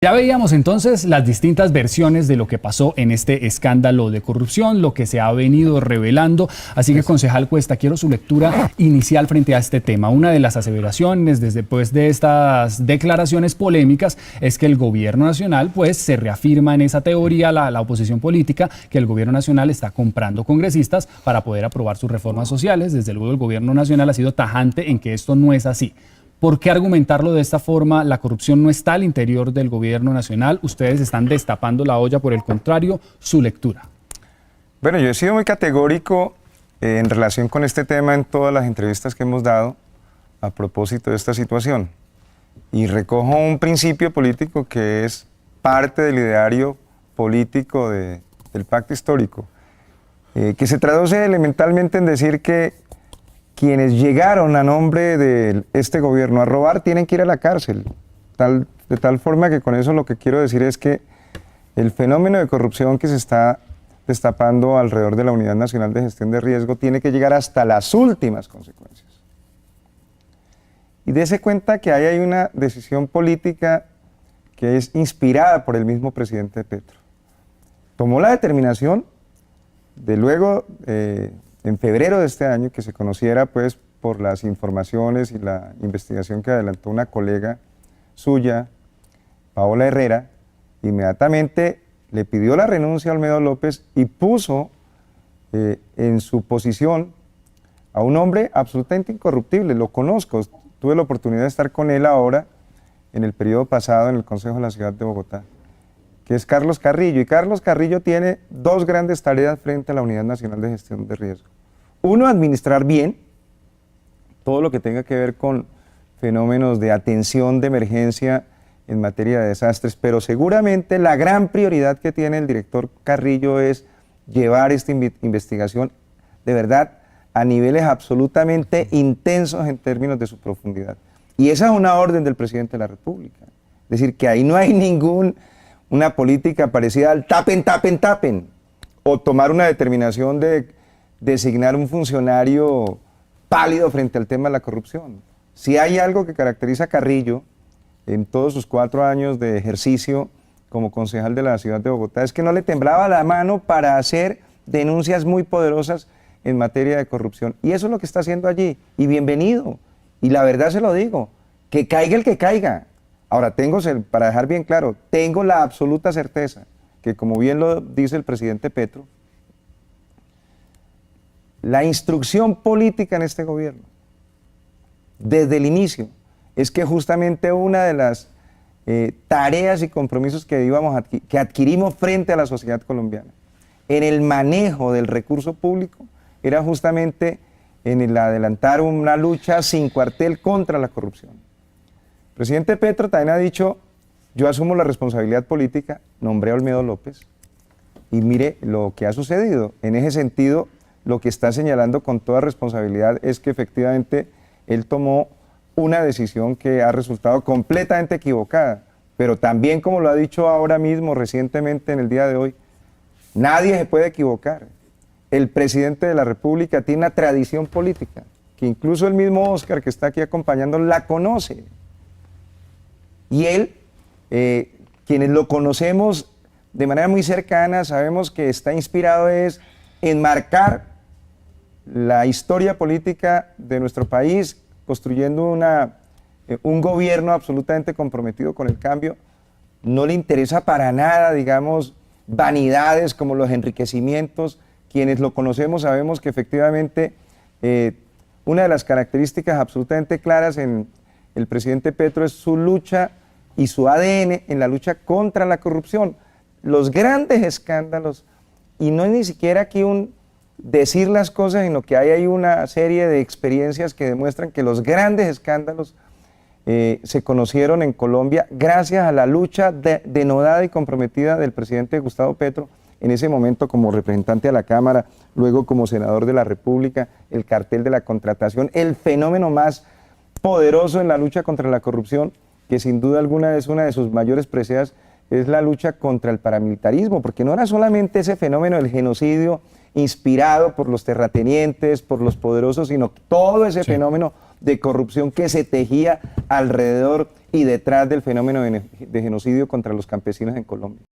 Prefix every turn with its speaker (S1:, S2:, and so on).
S1: Ya veíamos entonces las distintas versiones de lo que pasó en este escándalo de corrupción, lo que se ha venido revelando. Así que, concejal Cuesta, quiero su lectura inicial frente a este tema. Una de las aseveraciones después de estas declaraciones polémicas es que el gobierno nacional pues se reafirma en esa teoría, la oposición política, que el gobierno nacional está comprando congresistas para poder aprobar sus reformas sociales. Desde luego el gobierno nacional ha sido tajante en que esto no es así. ¿Por qué argumentarlo de esta forma? La corrupción no está al interior del gobierno nacional. Ustedes están destapando la olla, por el contrario. Su lectura.
S2: Bueno, yo he sido muy categórico en relación con este tema en todas las entrevistas que hemos dado a propósito de esta situación. Y recojo un principio político que es parte del ideario político del pacto histórico, que se traduce elementalmente en decir que quienes llegaron a nombre de este gobierno a robar tienen que ir a la cárcel. De tal forma que con eso lo que quiero decir es que el fenómeno de corrupción que se está destapando alrededor de la Unidad Nacional de Gestión de Riesgo tiene que llegar hasta las últimas consecuencias. Y dése cuenta que ahí hay una decisión política que es inspirada por el mismo presidente Petro. Tomó la determinación de luego en febrero de este año, que se conociera pues por las informaciones y la investigación que adelantó una colega suya, Paola Herrera, inmediatamente le pidió la renuncia a Olmedo López y puso en su posición a un hombre absolutamente incorruptible. Lo conozco, tuve la oportunidad de estar con él ahora en el periodo pasado en el Consejo de la Ciudad de Bogotá, que es Carlos Carrillo. Y Carlos Carrillo tiene dos grandes tareas frente a la Unidad Nacional de Gestión de Riesgo. Uno, administrar bien todo lo que tenga que ver con fenómenos de atención de emergencia en materia de desastres, pero seguramente la gran prioridad que tiene el director Carrillo es llevar esta investigación de verdad a niveles absolutamente intensos en términos de su profundidad. Y esa es una orden del presidente de la República. Es decir, que ahí no hay una política parecida al tapen, tapen, tapen, o tomar una determinación de designar un funcionario pálido frente al tema de la corrupción. Si hay algo que caracteriza a Carrillo en todos sus 4 años de ejercicio como concejal de la ciudad de Bogotá, es que no le temblaba la mano para hacer denuncias muy poderosas en materia de corrupción. Y eso es lo que está haciendo allí, y bienvenido. Y la verdad se lo digo, que caiga el que caiga. Ahora, para dejar bien claro, tengo la absoluta certeza que, como bien lo dice el presidente Petro, la instrucción política en este gobierno, desde el inicio, es que justamente una de las tareas y compromisos que adquirimos frente a la sociedad colombiana, en el manejo del recurso público, era justamente en el adelantar una lucha sin cuartel contra la corrupción. El presidente Petro también ha dicho: yo asumo la responsabilidad política, nombré a Olmedo López, y mire lo que ha sucedido. En ese sentido, lo que está señalando con toda responsabilidad es que efectivamente él tomó una decisión que ha resultado completamente equivocada, pero también, como lo ha dicho ahora mismo, recientemente, en el día de hoy, nadie se puede equivocar. El presidente de la República tiene una tradición política, que incluso el mismo Oscar, que está aquí acompañando, la conoce. Y él, quienes lo conocemos de manera muy cercana, sabemos que está inspirado en marcar la historia política de nuestro país, construyendo un gobierno absolutamente comprometido con el cambio. No le interesa para nada, digamos, vanidades como los enriquecimientos. Quienes lo conocemos sabemos que efectivamente una de las características absolutamente claras en el presidente Petro es su lucha y su ADN en la lucha contra la corrupción. Los grandes escándalos, y no es ni siquiera aquí decir las cosas, sino que hay una serie de experiencias que demuestran que los grandes escándalos se conocieron en Colombia gracias a la lucha denodada y comprometida del presidente Gustavo Petro, en ese momento como representante a la Cámara, luego como senador de la República, el cartel de la contratación, el fenómeno más poderoso en la lucha contra la corrupción, que sin duda alguna es una de sus mayores preseas, es la lucha contra el paramilitarismo, porque no era solamente ese fenómeno del genocidio inspirado por los terratenientes, por los poderosos, sino todo ese fenómeno de corrupción que se tejía alrededor y detrás del fenómeno de genocidio contra los campesinos en Colombia.